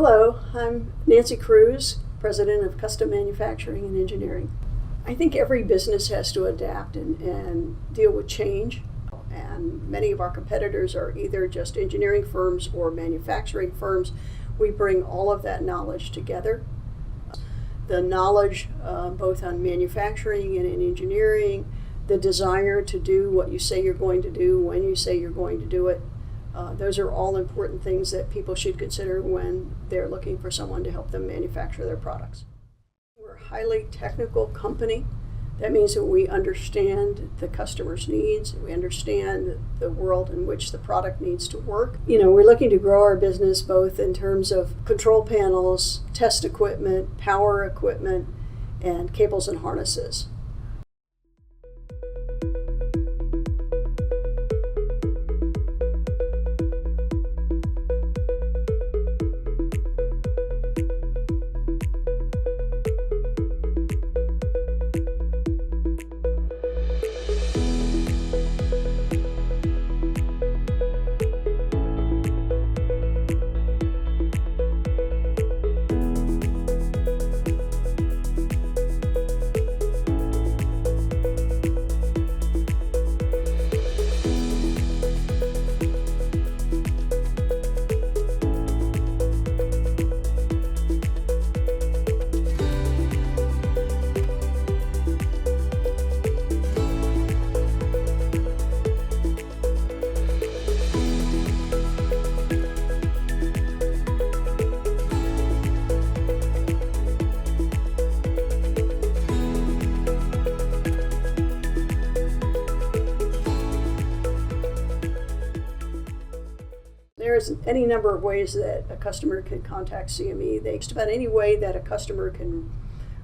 Hello, I'm Nancy Cruz, President of Custom Manufacturing and Engineering. I think every business has to adapt and deal with change, and many of our competitors are either just engineering firms or manufacturing firms. We bring all of that knowledge together. The knowledge both on manufacturing and in engineering, the desire to do what you say you're going to do when you say you're going to do it. Those are all important things that people should consider when they're looking for someone to help them manufacture their products. We're a highly technical company. That means that we understand the customer's needs. We understand the world in which the product needs to work. We're looking to grow our business both in terms of control panels, test equipment, power equipment, and cables and harnesses. There's any number of ways that a customer can contact CME. Just about any way that a customer can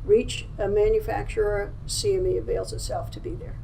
reach a manufacturer, CME avails itself to be there.